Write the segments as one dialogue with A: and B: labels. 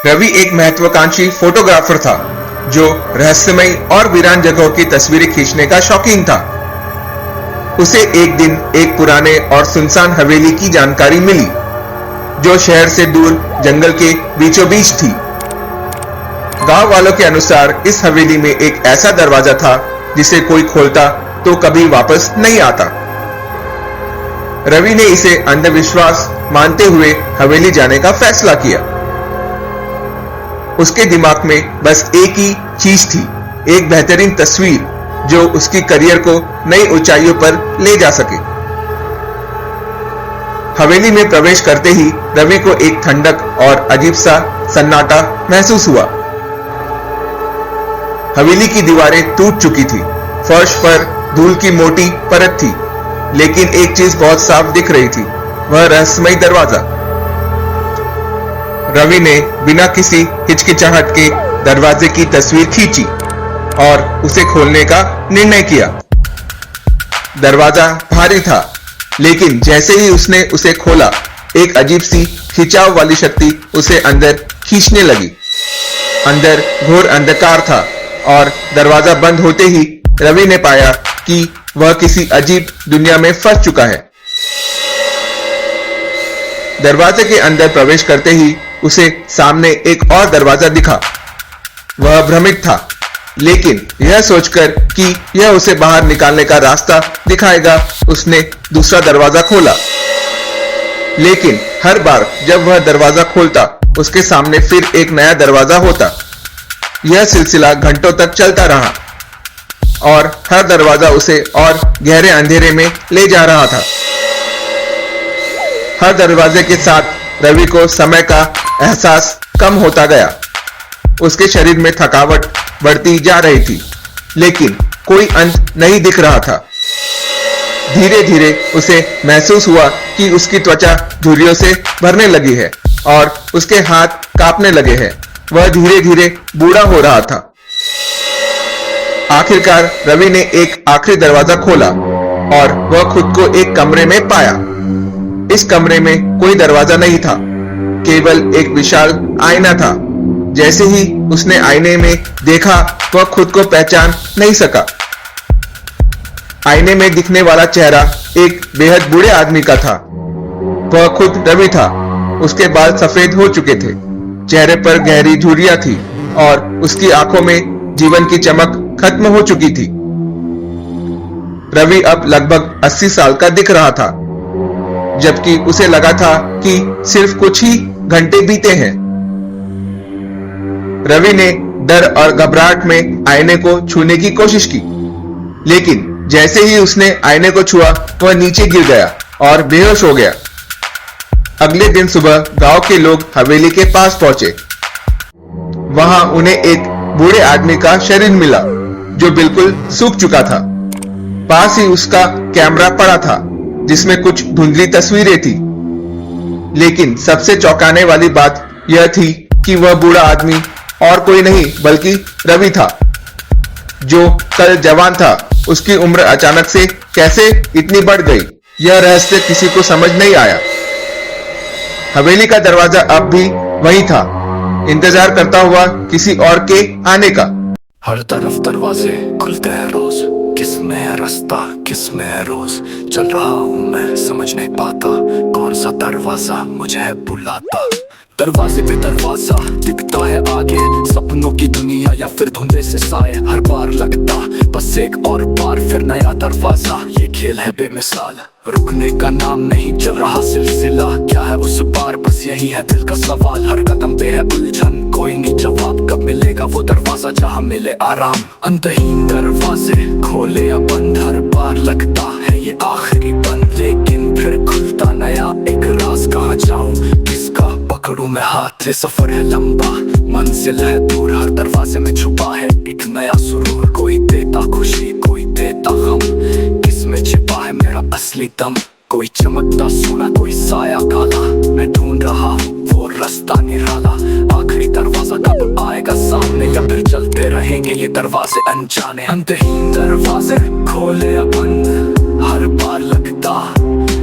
A: रवि एक महत्वाकांक्षी फोटोग्राफर था जो रहस्यमय और वीरान जगहों की तस्वीरें खींचने का शौकीन था। उसे एक दिन एक पुराने और सुनसान हवेली की जानकारी मिली जो शहर से दूर जंगल के बीचों बीच थी। गांव वालों के अनुसार इस हवेली में एक ऐसा दरवाजा था जिसे कोई खोलता तो कभी वापस नहीं आता। रवि ने इसे अंधविश्वास मानते हुए हवेली जाने का फैसला किया। उसके दिमाग में बस एक ही चीज थी, एक बेहतरीन तस्वीर जो उसकी करियर को नई ऊंचाइयों पर ले जा सके। हवेली में प्रवेश करते ही रवि को एक ठंडक और अजीब सा सन्नाटा महसूस हुआ। हवेली की दीवारें टूट चुकी थी, फर्श पर धूल की मोटी परत थी, लेकिन एक चीज बहुत साफ दिख रही थी, वह रहस्यमय दरवाजा। रवि ने बिना किसी हिचकिचाहट के दरवाजे की तस्वीर खींची और उसे खोलने का निर्णय किया। दरवाजा भारी था, लेकिन जैसे ही उसने उसे खोला, एक अजीब सी खिंचाव वाली शक्ति उसे अंदर खींचने लगी। अंदर घोर अंधकार था और दरवाजा बंद होते ही रवि ने पाया कि वह किसी अजीब दुनिया में फंस चुका है। दरवाजे के अंदर प्रवेश करते ही उसे सामने एक और दरवाजा दिखा। वह भ्रमित था, लेकिन यह सोचकर कि यह उसे बाहर निकालने का रास्ता दिखाएगा, उसने दूसरा दरवाजा खोला। लेकिन हर बार जब वह दरवाजा खोलता, उसके सामने फिर एक नया दरवाजा होता। यह सिलसिला घंटों तक चलता रहा और हर दरवाजा उसे और गहरे अंधेरे में ले जा रहा था। हर दरवाजे के साथ रवि को समय का एहसास कम होता गया। उसके शरीर में थकावट बढ़ती जा रही थी, लेकिन कोई अंत नहीं दिख रहा था। धीरे धीरे उसे महसूस हुआ कि उसकी त्वचा झुर्रियों से भरने लगी है और उसके हाथ कांपने लगे हैं। वह धीरे धीरे बूढ़ा हो रहा था। आखिरकार रवि ने एक आखिरी दरवाजा खोला और वह खुद को एक कमरे में पाया। इस कमरे में कोई दरवाजा नहीं था, केवल एक विशाल आईना था। जैसे ही उसने आईने में देखा, वह खुद को पहचान नहीं सका। आईने में दिखने वाला चेहरा एक बेहद बूढ़े आदमी का था। वह खुद रवि था। उसके बाल सफेद हो चुके थे, चेहरे पर गहरी झुर्रियां थी और उसकी आंखों में जीवन की चमक खत्म हो चुकी थी। रवि अब लगभग 80 साल का दिख रहा था, जबकि उसे लगा था कि सिर्फ कुछ ही घंटे बीते हैं। रवि ने डर और घबराहट में आईने को छूने की कोशिश की, लेकिन जैसे ही उसने आईने को छुआ, वह नीचे गिर गया और बेहोश हो गया। अगले दिन सुबह गांव के लोग हवेली के पास पहुंचे। वहां उन्हें एक बूढ़े आदमी का शरीर मिला जो बिल्कुल सूख चुका था। पास ही उसका कैमरा पड़ा था जिसमें कुछ धुंधली तस्वीरें थी। लेकिन सबसे चौंकाने वाली बात यह थी कि वह बूढ़ा आदमी और कोई नहीं बल्कि रवि था, जो कल जवान था। उसकी उम्र अचानक से कैसे इतनी बढ़ गई, यह रहस्य किसी को समझ नहीं आया। हवेली का दरवाजा अब भी वही था, इंतजार करता हुआ किसी और के आने का।
B: हर तरफ दरवाजे खुलते हैं रोज, किस में है रास्ता किस में है रोज। चल रहा हूँ मैं समझ नहीं पाता, कौन सा दरवाजा मुझे है बुलाता। दरवाजे पे दरवाजा दिखता है आगे, सपनों की दुनिया या फिर धुंधले से साए। हर बार लगता बस एक और बार फिर नया दरवाजा, ये खेल है बेमिसाल। रुकने का नाम नहीं चल रहा सिलसिला, क्या है उस पार बस यही है दिल का सवाल। हर कदम पे है उलझन, कोई नहीं जवाब, कब मिलेगा वो दरवाजा जहाँ मिले आराम। अंतहीन दरवाजे खोले या बंद, हर बार लगता है ये आखिरी बंद, लेकिन फिर खुलता नया एक राज। कहाँ जाऊं किसका पकड़ूं मैं हाथ, ये सफर है लंबा मंजिल है दूर। हर दरवाजे में छुपा है एक नया सुरूर, कोई देता खुशी कोई देता गम, किस में छिपा है मेरा असली दम। कोई चमकता सोना कोई साया काला, मैं ढूंढ रहा हूँ वो रास्ता निराला। आखिरी दरवाजा कब आएगा सामने, या फिर चलते रहेंगे ये दरवाजे अनजाने। अंतहीन दरवाजे खोले या बंद, हर बार लगता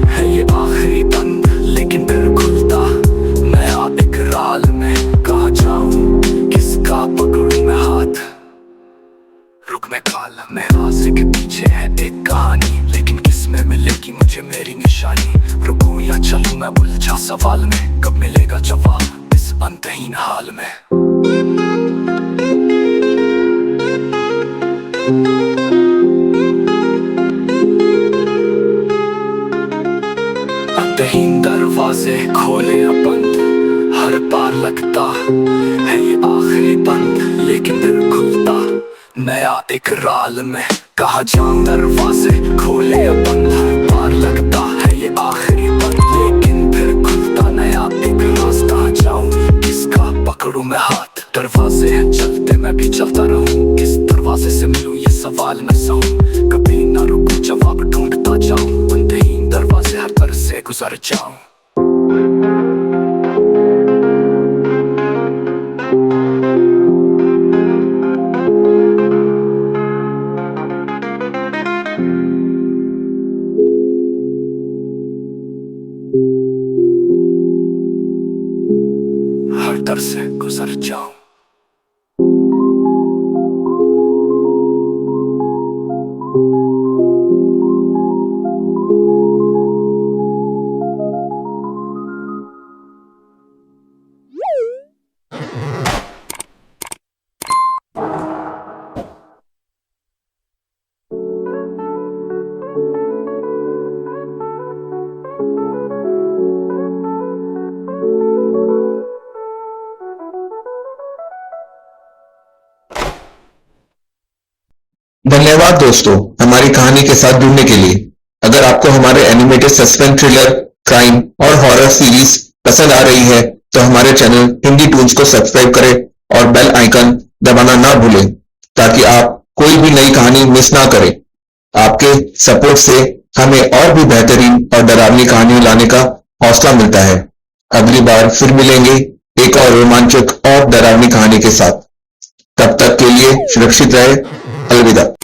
B: है ये आखिरी बंद, लेकिन फिर खुलता नया एक राल में। कहाँ जा दरवाजे के पीछे है एक कहानी, लेकिन किसमें मिलेगी मुझे मेरी निशानी। रुकूं या चलूं मैं उलझा सवाल में, कब मिलेगा जवाब इस अंतहीन हाल में। अंतहीन दरवाजे खोले या बंद, हर बार लगता है ये आखिरी बंद, लेकिन दिल खुलता नया एक राल में। कहा जाऊं दरवाजे खोले या बंद, हर बार लगता है ये आखिरी बंद, लेकिन फिर खुलता नया एक रास्ता। जाऊं किसका पकड़ूं मैं हाथ, दरवाजे हैं चलते मैं भी चलता रहूं, किस दरवाजे से मिलूं ये सवाल मैं सहूं। कभी ना रुकूं जवाब ढूंढता जाऊं, अंतहीन दरवाजे हर तरह से गुजर जाऊं। हर दर से गुजर जाऊं।
A: धन्यवाद दोस्तों हमारी कहानी के साथ जुड़ने के लिए। अगर आपको हमारे एनिमेटेड सस्पेंस थ्रिलर, क्राइम और हॉरर सीरीज पसंद आ रही है तो हमारे चैनल हिंदी टून्स को सब्सक्राइब करें और बेल आइकन दबाना ना भूलें ताकि आप कोई भी नई कहानी मिस ना करें। आपके सपोर्ट से हमें और भी बेहतरीन और डरावनी कहानियां लाने का हौसला मिलता है। अगली बार फिर मिलेंगे एक और रोमांचक और डरावनी कहानी के साथ। तब तक के लिए सुरक्षित रहे। अलविदा।